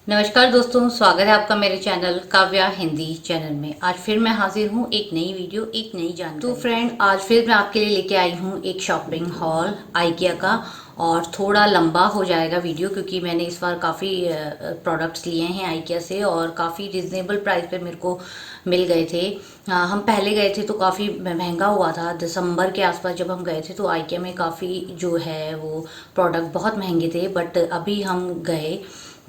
नमस्कार दोस्तों, स्वागत है आपका मेरे चैनल काव्या हिंदी चैनल में। आज फिर मैं हाजिर हूँ एक नई वीडियो, एक नई जानकारी। तो फ्रेंड, आज फिर मैं आपके लिए लेके आई हूँ एक शॉपिंग हॉल आइकिया का। और थोड़ा लंबा हो जाएगा वीडियो क्योंकि मैंने इस बार काफ़ी प्रोडक्ट्स लिए हैं आइकिया से और काफ़ी रिजनेबल प्राइस पे मेरे को मिल गए थे। हम पहले गए थे तो काफ़ी महंगा हुआ था। दिसंबर के आसपास जब हम गए थे तो आइकिया में काफ़ी जो है वो प्रोडक्ट बहुत महंगे थे, बट अभी हम गए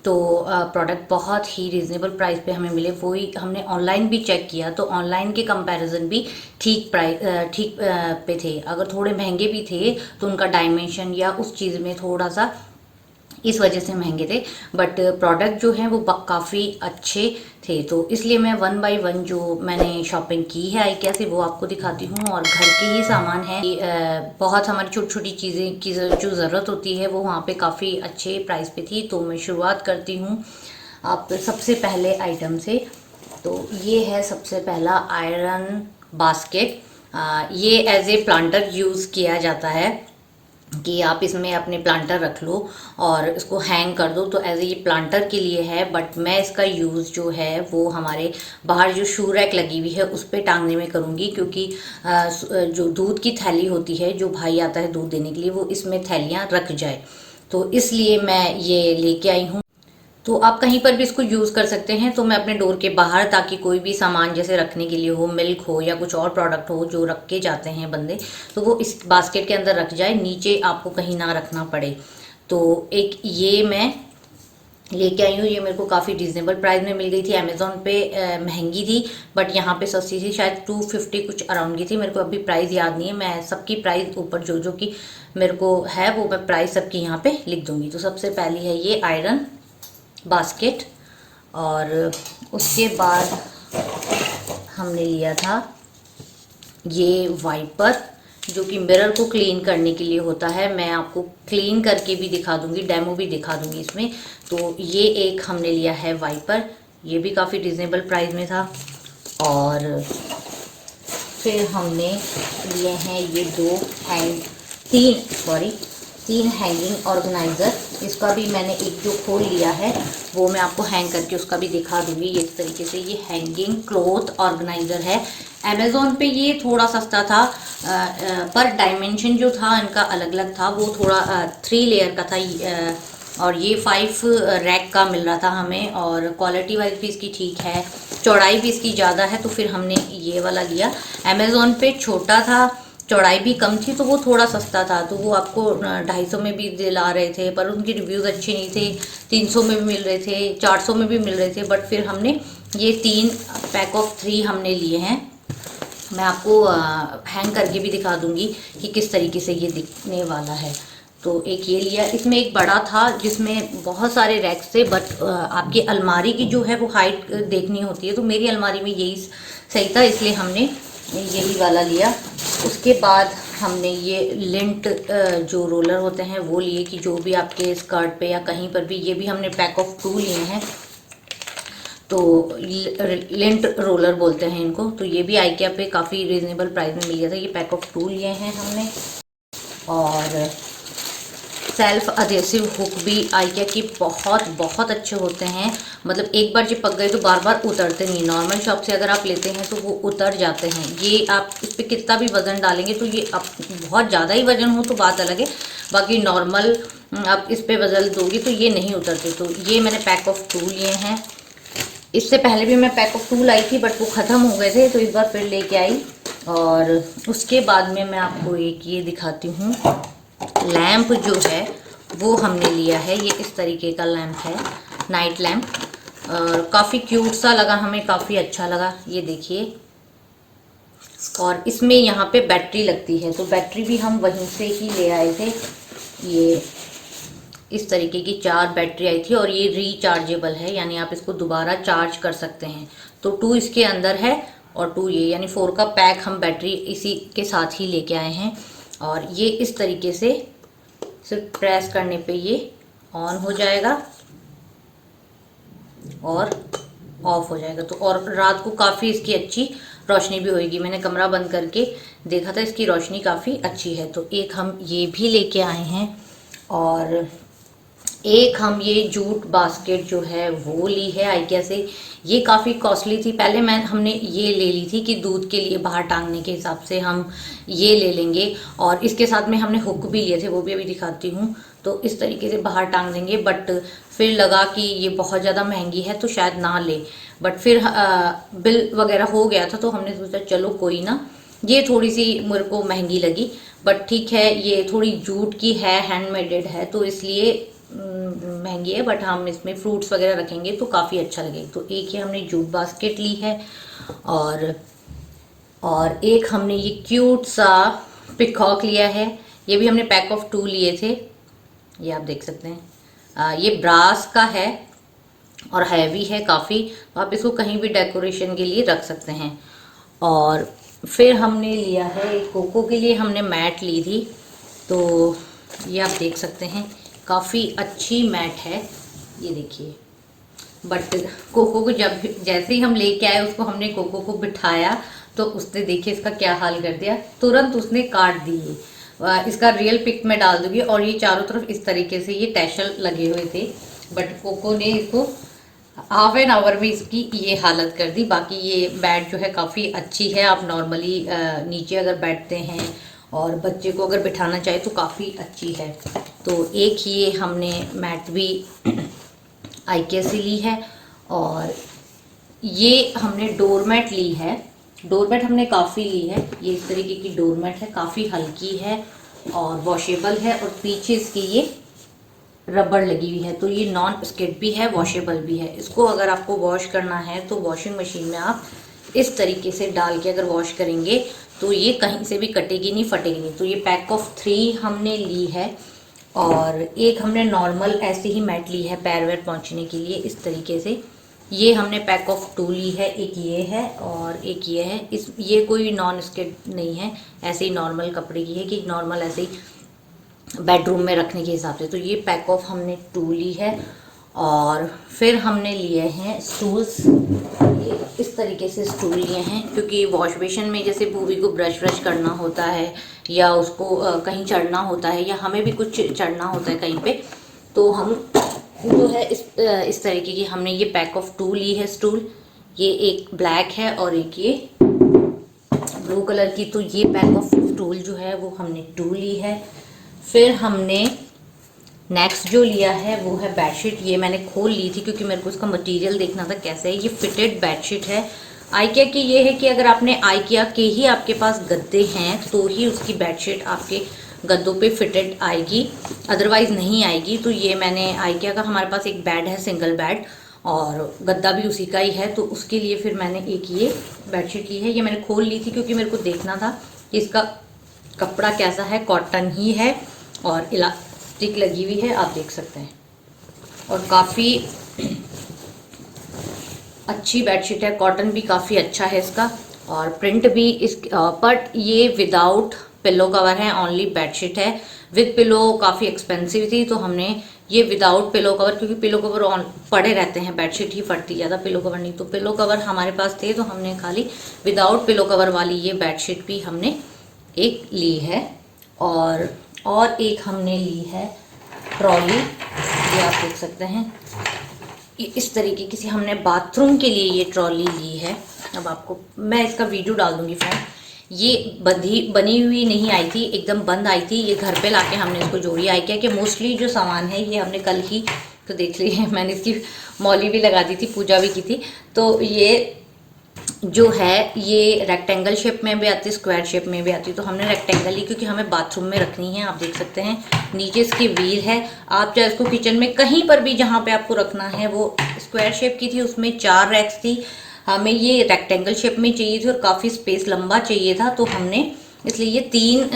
तो प्रोडक्ट बहुत ही रिजनेबल प्राइस पे हमें मिले। वही हमने ऑनलाइन भी चेक किया तो ऑनलाइन के कंपैरिजन भी ठीक पे थे। अगर थोड़े महंगे भी थे तो उनका डायमेंशन या उस चीज़ में थोड़ा सा इस वजह से महंगे थे, बट प्रोडक्ट जो है वो काफ़ी अच्छे थे। तो इसलिए मैं वन बाय वन जो मैंने शॉपिंग की है आइकिया से वो आपको दिखाती हूँ। और घर के ही सामान है, बहुत हमारी छोटी छोटी चीज़ें की जो ज़रूरत होती है वो वहाँ पे काफ़ी अच्छे प्राइस पे थी। तो मैं शुरुआत करती हूँ आप सबसे पहले आइटम से। तो ये है सबसे पहला आयरन बास्केट। ये एज ए प्लांटर यूज़ किया जाता है कि आप इसमें अपने प्लांटर रख लो और इसको हैंग कर दो। तो एज ए ये प्लांटर के लिए है, बट मैं इसका यूज़ जो है वो हमारे बाहर जो शू रैक लगी हुई है उस पर टांगने में करूँगी, क्योंकि जो दूध की थैली होती है, जो भाई आता है दूध देने के लिए, वो इसमें थैलियाँ रख जाए। तो इसलिए मैं ये लेके आई हूँ। तो आप कहीं पर भी इसको यूज़ कर सकते हैं। तो मैं अपने डोर के बाहर, ताकि कोई भी सामान जैसे रखने के लिए हो, मिल्क हो या कुछ और प्रोडक्ट हो जो रख के जाते हैं बंदे, तो वो इस बास्केट के अंदर रख जाए, नीचे आपको कहीं ना रखना पड़े। तो एक ये मैं लेके आई हूँ। ये मेरे को काफ़ी रिजनेबल प्राइस में मिल गई थी। अमेज़ोन पे महंगी थी, बट यहाँ पे सस्ती थी, शायद 250 कुछ अराउंड की थी। मेरे को अभी प्राइस याद नहीं है। मैं सबकी प्राइस ऊपर जो जो की मेरे को है वो मैं प्राइस सबकी यहाँ पे लिख दूंगी। तो सबसे पहली है ये आयरन बास्केट। और उसके बाद हमने लिया था ये वाइपर, जो कि मिरर को क्लीन करने के लिए होता है। मैं आपको क्लीन करके भी दिखा दूंगी, डेमो भी दिखा दूंगी इसमें। तो ये एक हमने लिया है वाइपर, ये भी काफ़ी रिजनेबल प्राइस में था। और फिर हमने लिए हैं ये तीन हैंगिंग ऑर्गेनाइज़र। इसका भी मैंने एक जो खोल लिया है वो मैं आपको हैंग करके उसका भी दिखा दूंगी। ये इस तरीके से ये हैंगिंग क्लॉथ ऑर्गेनाइज़र है। अमेज़ोन पे ये थोड़ा सस्ता था, पर डायमेंशन जो था इनका अलग अलग था। वो थोड़ा 3 लेयर का था, और ये 5 रैक का मिल रहा था हमें। और क्वालिटी वाइज भी इसकी ठीक है, चौड़ाई भी इसकी ज़्यादा है, तो फिर हमने ये वाला लिया। अमेज़ोन पे छोटा था, चौड़ाई भी कम थी, तो वो थोड़ा सस्ता था। तो वो आपको 250 में भी दिला रहे थे, पर उनकी रिव्यूज़ अच्छे नहीं थे। 300 में भी मिल रहे थे, 400 में भी मिल रहे थे, बट फिर हमने ये 3 पैक ऑफ 3 हमने लिए हैं। मैं आपको हैंग करके भी दिखा दूंगी कि किस तरीके से ये दिखने वाला है। तो एक ये लिया। इसमें एक बड़ा था जिसमें बहुत सारे रैक्स थे, बट आपकी अलमारी की जो है वो हाइट देखनी होती है, तो मेरी अलमारी में यही सही था, इसलिए हमने यही वाला लिया। उसके बाद हमने ये लिंट जो रोलर होते हैं वो लिए, कि जो भी आपके स्कर्ट पे या कहीं पर भी, ये भी हमने पैक ऑफ 2 लिए हैं। तो लिंट रोलर बोलते हैं इनको। तो ये भी आइकिया पे काफ़ी रिजनेबल प्राइस में मिल गया था। ये पैक ऑफ 2 लिए हैं हमने। और सेल्फ अधेसिव हुक भी आइकिया की बहुत बहुत अच्छे होते हैं। मतलब एक बार चिपक गए तो बार बार उतरते नहीं। नॉर्मल शॉप से अगर आप लेते हैं तो वो उतर जाते हैं। ये आप इस पर कितना भी वज़न डालेंगे, तो ये आप बहुत ज़्यादा ही वज़न हो तो बात अलग है, बाकी नॉर्मल आप इस पर वज़न दोगे तो ये नहीं उतरते। तो ये मैंने पैक ऑफ 2 लिए हैं। इससे पहले भी मैं पैक ऑफ 2 लाई थी, बट वो ख़त्म हो गए थे, तो इस बार फिर लेके आई। और उसके बाद में मैं आपको एक ये दिखाती हूँ, लैम्प जो है वो हमने लिया है। ये इस तरीके का लैम्प है, नाइट लैम्प। और काफ़ी क्यूट सा लगा हमें, काफ़ी अच्छा लगा। ये देखिए, और इसमें यहाँ पे बैटरी लगती है, तो बैटरी भी हम वहीं से ही ले आए थे। ये इस तरीके की 4 बैटरी आई थी, और ये रिचार्जेबल है, यानी आप इसको दोबारा चार्ज कर सकते हैं। तो 2 इसके अंदर है और 2 ये, यानी 4 का पैक हम बैटरी इसी के साथ ही लेके आए हैं। और ये इस तरीके से सिर्फ प्रेस करने पे ये ऑन हो जाएगा और ऑफ हो जाएगा। तो और रात को काफ़ी इसकी अच्छी रोशनी भी होगी। मैंने कमरा बंद करके देखा था, इसकी रोशनी काफ़ी अच्छी है। तो एक हम ये भी लेके आए हैं। और एक हम ये जूट बास्केट जो है वो ली है आइकिया से। ये काफ़ी कॉस्टली थी। पहले हमने ये ले ली थी कि दूध के लिए बाहर टांगने के हिसाब से हम ये ले लेंगे, और इसके साथ में हमने हुक भी लिए थे, वो भी अभी दिखाती हूँ। तो इस तरीके से बाहर टांग देंगे, बट फिर लगा कि ये बहुत ज़्यादा महंगी है तो शायद ना ले। बट फिर बिल वगैरह हो गया था तो हमने सोचा चलो कोई ना, ये थोड़ी सी मेरे को महंगी लगी, बट ठीक है, ये थोड़ी जूट की है, हैंडमेडेड है, तो इसलिए महंगी है। बट हम इसमें फ्रूट्स वगैरह रखेंगे तो काफ़ी अच्छा लगेगा। तो एक ये हमने जूट बास्केट ली है, और एक हमने ये क्यूट सा पिकॉक लिया है। ये भी हमने पैक ऑफ 2 लिए थे, ये आप देख सकते हैं। ये ब्रास का है और हैवी है काफ़ी, तो आप इसको कहीं भी डेकोरेशन के लिए रख सकते हैं। और फिर हमने लिया है कोको के लिए, हमने मैट ली थी, तो ये आप देख सकते हैं काफ़ी अच्छी मैट है, ये देखिए। बट कोको को जैसे ही हम लेके आए, उसको हमने कोको को बिठाया तो उसने देखिए इसका क्या हाल कर दिया, तुरंत उसने काट दिए। इसका रियल पिक मैं डाल दूंगी। और ये चारों तरफ इस तरीके से ये टैशल लगे हुए थे, बट कोको ने इसको हाफ एन आवर में इसकी ये हालत कर दी। बाकी ये बेड जो है काफ़ी अच्छी है, आप नॉर्मली नीचे अगर बैठते हैं और बच्चे को अगर बिठाना चाहे तो काफ़ी अच्छी है। तो एक ये हमने मैट भी आइकिया से ली है, और ये हमने डोरमैट ली है। डोरमैट हमने काफ़ी ली है, ये इस तरीके की डोरमैट है, काफ़ी हल्की है और वॉशेबल है, और पीछे इसकी ये रबड़ लगी हुई है, तो ये नॉन स्किड भी है, वॉशेबल भी है। इसको अगर आपको वॉश करना है तो वॉशिंग मशीन में आप इस तरीके से डाल के अगर वॉश करेंगे तो ये कहीं से भी कटेगी नहीं, फटेगी नहीं। तो ये पैक ऑफ 3 हमने ली है, और एक हमने नॉर्मल ऐसे ही मैट ली है पैर वैर पहुँचने के लिए इस तरीके से। ये हमने पैक ऑफ 2 ली है, एक ये है और एक ये है। ये कोई नॉन स्किड नहीं है, ऐसे ही नॉर्मल कपड़े की है कि नॉर्मल ऐसे ही बेडरूम में रखने के हिसाब से। तो ये पैक ऑफ हमने 2 ली है। और फिर हमने लिए हैं स्टूल्स, ये इस तरीके से स्टूल लिए हैं, क्योंकि वॉश बेसिन में जैसे भूवी को ब्रश करना होता है, या उसको कहीं चढ़ना होता है, या हमें भी कुछ चढ़ना होता है कहीं पे, तो हम जो है इस तरीके की हमने ये पैक ऑफ 2 ली है स्टूल। ये एक ब्लैक है और एक ये ब्लू कलर की। तो ये पैक ऑफ स्टूल जो है वो हमने 2 ली है। फिर हमने नेक्स्ट जो लिया है वो है बेडशीट। ये मैंने खोल ली थी क्योंकि मेरे को इसका मटेरियल देखना था कैसा है। ये फिटेड बेडशीट है आइकिया की। ये है कि अगर आपने आइकिया के ही आपके पास गद्दे हैं तो ही उसकी बेडशीट आपके गद्दों पे फिटेड आएगी, अदरवाइज नहीं आएगी। तो ये मैंने आइकिया का, हमारे पास एक बेड है सिंगल बेड, और गद्दा भी उसी का ही है, तो उसके लिए फिर मैंने एक ये बेडशीट ली है। ये मैंने खोल ली थी क्योंकि मेरे को देखना था कि इसका कपड़ा कैसा है। कॉटन ही है और इलास्टिक लगी हुई है, आप देख सकते हैं, और काफ़ी अच्छी बेडशीट है। कॉटन भी काफ़ी अच्छा है इसका, और प्रिंट भी बट ये विदाउट पिलो कवर है, ओनली बेडशीट है। विद पिलो काफ़ी एक्सपेंसिव थी, तो हमने ये विदाउट पिलो कवर, क्योंकि पिलो कवर पड़े रहते हैं, बेडशीट ही फटती ज़्यादा, पिलो कवर नहीं। तो पिलो कवर हमारे पास थे तो हमने खाली विदाउट पिलो कवर वाली ये बेडशीट भी हमने एक ली है। और एक हमने ली है ट्रॉली, ये आप देख सकते हैं। इस तरीके की हमने बाथरूम के लिए ये ट्रॉली ली है। अब आपको मैं इसका वीडियो डाल दूंगी फ्रेंड। ये बनी हुई नहीं आई थी, एकदम बंद आई थी। ये घर पे लाके हमने इसको जोड़ी। आई क्या कि मोस्टली जो सामान है ये हमने कल ही तो देख ली है, मैंने इसकी मौली भी लगा दी थी, पूजा भी की थी। तो ये जो है ये रेक्टेंगल शेप में भी आती है, स्क्वायर शेप में भी आती है। तो हमने रेक्टेंगल ली क्योंकि हमें बाथरूम में रखनी है। आप देख सकते हैं नीचे इसकी व्हील है, आप चाहे इसको किचन में कहीं पर भी जहाँ पे आपको रखना है। वो स्क्वायर शेप की थी, उसमें 4 रैक्स थी, हमें ये रेक्टेंगल शेप में चाहिए थी और काफ़ी स्पेस लंबा चाहिए था, तो हमने इसलिए ये 3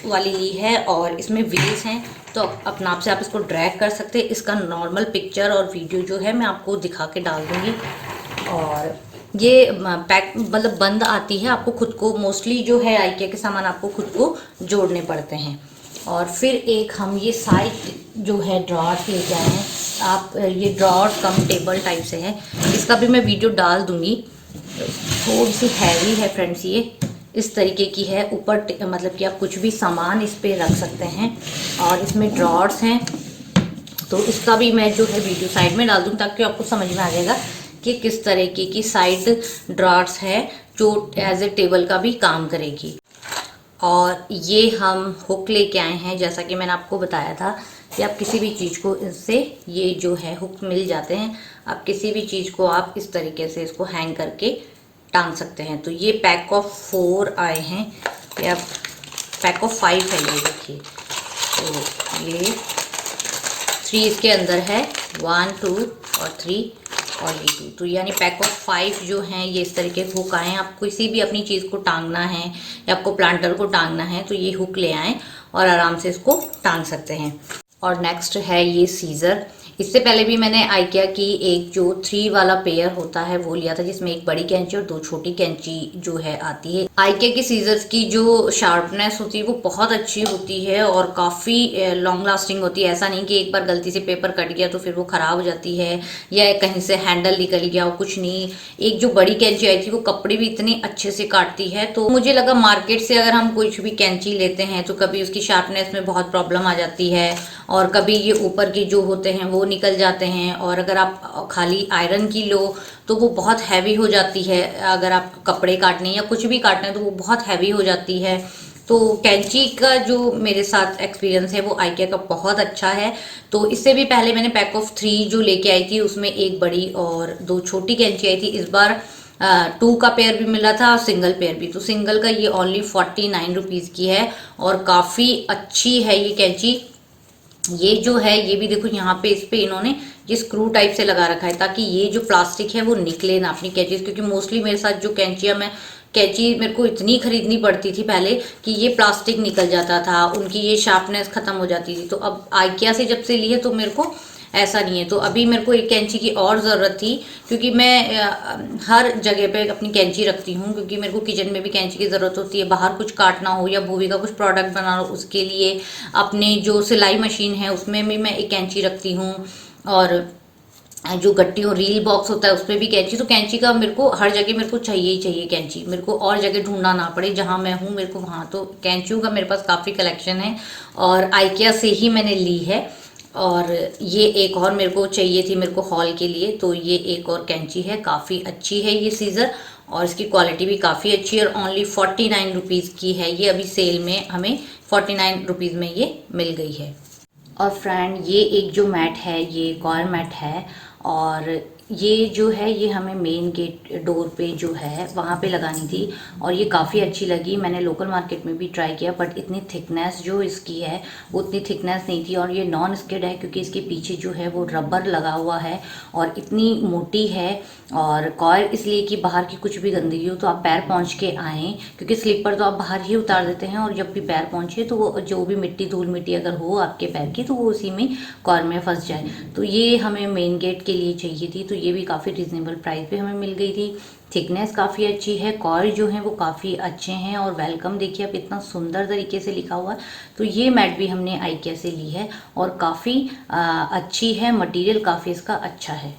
वाली ली है। और इसमें व्हील्स हैं, तो अपना आप से आप इसको ड्रैग कर सकते हैं। इसका नॉर्मल पिक्चर और वीडियो जो है मैं आपको दिखा के डाल दूँगी। और ये पैक मतलब बंद आती है, आपको खुद को मोस्टली जो है आइकिया के सामान आपको खुद को जोड़ने पड़ते हैं। और फिर एक हम ये साइड जो है ड्रॉर्स लेके आए हैं। आप ये ड्रॉर कम टेबल टाइप से है, इसका भी मैं वीडियो डाल दूंगी। थोड़ी सी हैवी है फ्रेंड्स, ये इस तरीके की है। ऊपर मतलब कि आप कुछ भी सामान इस पे रख सकते हैं। और इसमें ड्रॉर्स हैं तो इसका भी मैं जो है वीडियो साइड में डाल दूँ ताकि आपको समझ में आ जाएगा कि किस तरीके की साइड ड्रॉर्स है जो एज ए टेबल का भी काम करेगी। और ये हम हुक लेके आए हैं, जैसा कि मैंने आपको बताया था कि आप किसी भी चीज़ को इससे, ये जो है हुक मिल जाते हैं, आप किसी भी चीज़ को आप इस तरीके से इसको हैंग करके टांग सकते हैं। तो ये पैक ऑफ 4 आए हैं या पैक ऑफ 5 है, ये देखिए। तो ये 3 इसके अंदर है, 1 2 और 3 और ये 2, तो यानी पैक ऑफ 5 जो हैं ये इस तरीके के हुक आए हैं। आप किसी भी अपनी चीज़ को टांगना है या आपको प्लांटर को टांगना है तो ये हुक ले आएँ और आराम से इसको टांग सकते हैं। और नेक्स्ट है ये सीज़र। इससे पहले भी मैंने आइकिया की एक जो 3 वाला पेयर होता है वो लिया था, जिसमें एक बड़ी कैंची और 2 छोटी कैंची जो है आती है। आइकिया की सीजर्स की जो शार्पनेस होती है वो बहुत अच्छी होती है और काफ़ी लॉन्ग लास्टिंग होती है। ऐसा नहीं कि एक बार गलती से पेपर कट गया तो फिर वो ख़राब हो जाती है या कहीं से हैंडल निकल गया हो, कुछ नहीं। एक जो बड़ी कैंची आई थी वो कपड़े भी इतने अच्छे से काटती है। तो मुझे लगा मार्केट से अगर हम कुछ भी कैंची लेते हैं तो कभी उसकी शार्पनेस में बहुत प्रॉब्लम आ जाती है और कभी ये ऊपर के जो होते हैं वो निकल जाते हैं, और अगर आप खाली आयरन की लो तो वो बहुत हैवी हो जाती है। अगर आप कपड़े काटने या कुछ भी काटने तो वो बहुत हैवी हो जाती है। तो कैंची का जो मेरे साथ एक्सपीरियंस है वो आइकिया का बहुत अच्छा है। तो इससे भी पहले मैंने पैक ऑफ 3 जो लेके आई थी उसमें एक बड़ी और 2 छोटी कैंची आई थी। इस बार 2 का पेयर भी मिला था और सिंगल पेयर भी। तो सिंगल का ये ओनली 49 रुपीज़ की है और काफ़ी अच्छी है ये कैंची। ये जो है ये भी देखो, यहाँ पे इस पे इन्होंने ये स्क्रू टाइप से लगा रखा है ताकि ये जो प्लास्टिक है वो निकले ना अपनी कैंची। क्योंकि मोस्टली मेरे साथ जो कैंचियाँ कैंची मेरे को इतनी खरीदनी पड़ती थी पहले कि ये प्लास्टिक निकल जाता था, उनकी ये शार्पनेस खत्म हो जाती थी। तो अब आइकिया से जब से ली है तो मेरे को ऐसा नहीं है। तो अभी मेरे को एक कैंची की और ज़रूरत थी क्योंकि मैं हर जगह पे अपनी कैंची रखती हूँ, क्योंकि मेरे को किचन में भी कैंची की ज़रूरत होती है। बाहर कुछ काटना हो या भूवी का कुछ प्रोडक्ट बनाना हो उसके लिए, अपने जो सिलाई मशीन है उसमें भी मैं एक कैंची रखती हूँ, और जो गट्टी और रील बॉक्स होता है उसमें भी कैंची। तो कैंची का मेरे को हर जगह मेरे को चाहिए ही चाहिए कैंची, मेरे को और जगह ढूंढना ना पड़े, जहाँ मैं हूँ मेरे को वहाँ। तो कैंचियों का मेरे पास काफ़ी कलेक्शन है और आइकिया से ही मैंने ली है। और ये एक और मेरे को चाहिए थी मेरे को हॉल के लिए, तो ये एक और कैंची है, काफ़ी अच्छी है ये सीज़र और इसकी क्वालिटी भी काफ़ी अच्छी है और ओनली 49 रुपीज़ की है ये। अभी सेल में हमें 49 रुपीज़ में ये मिल गई है। और फ्रेंड ये एक जो मैट है ये कॉयर मैट है और ये जो है ये हमें मेन गेट डोर पे जो है वहाँ पे लगानी थी और ये काफ़ी अच्छी लगी। मैंने लोकल मार्केट में भी ट्राई किया बट इतनी थिकनेस जो इसकी है वो उतनी थिकनेस नहीं थी। और ये नॉन स्किड है क्योंकि इसके पीछे जो है वो रबर लगा हुआ है और इतनी मोटी है। और कॉयर इसलिए कि बाहर की कुछ भी गंदगी हो तो आप पैर पहुँच के आएँ, क्योंकि स्लीपर तो आप बाहर ही उतार देते हैं और जब भी पैर पहुँचे तो वो जो भी मिट्टी धूल मिट्टी अगर हो आपके पैर की तो वो उसी में कॉयर में फंस जाए। तो ये हमें मेन गेट के लिए चाहिए थी, तो ये भी काफ़ी रिजनेबल प्राइस पे हमें मिल गई थी। थिकनेस काफ़ी अच्छी है, कॉयर जो है वो काफ़ी अच्छे हैं और वेलकम देखिए आप इतना सुंदर तरीके से लिखा हुआ है। तो ये मैट भी हमने आइकिया से ली है और काफ़ी अच्छी है, मटेरियल काफ़ी इसका अच्छा है।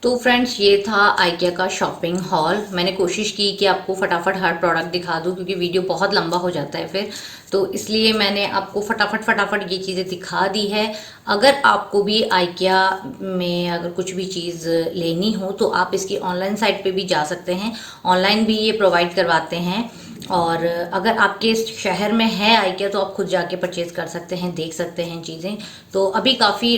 तो फ्रेंड्स ये था आइकिया का शॉपिंग हॉल। मैंने कोशिश की कि आपको फटाफट हर प्रोडक्ट दिखा दूं क्योंकि वीडियो बहुत लंबा हो जाता है फिर, तो इसलिए मैंने आपको फटाफट ये चीज़ें दिखा दी है। अगर आपको भी आइकिया में अगर कुछ भी चीज़ लेनी हो तो आप इसकी ऑनलाइन साइट पे भी जा सकते हैं, ऑनलाइन भी ये प्रोवाइड करवाते हैं। और अगर आपके शहर में है आइकिया तो आप खुद जाके परचेज कर सकते हैं, देख सकते हैं चीज़ें। तो अभी काफ़ी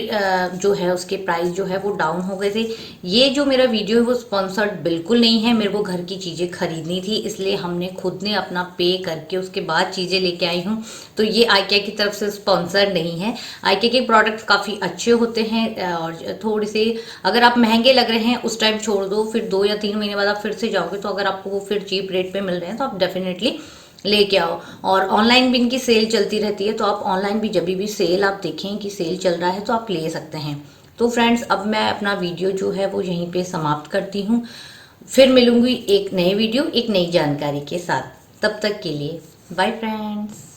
जो है उसके प्राइस जो है वो डाउन हो गए थे। ये जो मेरा वीडियो है वो स्पॉन्सर्ड बिल्कुल नहीं है, मेरे को घर की चीज़ें खरीदनी थी इसलिए हमने खुद ने अपना पे करके उसके बाद चीज़ें लेके आई हूँ। तो ये आइकिया की तरफ से स्पॉन्सर्ड नहीं है। आइकिया के प्रोडक्ट्स काफ़ी अच्छे होते हैं और थोड़े से अगर आप महंगे लग रहे हैं उस टाइम छोड़ दो, फिर 2 या 3 महीने बाद आप फिर से जाओगे तो अगर आपको वो फिर चीप रेट पे मिल रहे हैं तो आप डेफिनेटली लेके आओ। और ऑनलाइन भी इनकी सेल चलती रहती है, तो आप ऑनलाइन भी जब भी सेल आप देखें कि सेल चल रहा है तो आप ले सकते हैं। तो फ्रेंड्स अब मैं अपना वीडियो जो है वो यहीं पे समाप्त करती हूँ, फिर मिलूंगी एक नए वीडियो एक नई जानकारी के साथ। तब तक के लिए बाय फ्रेंड्स।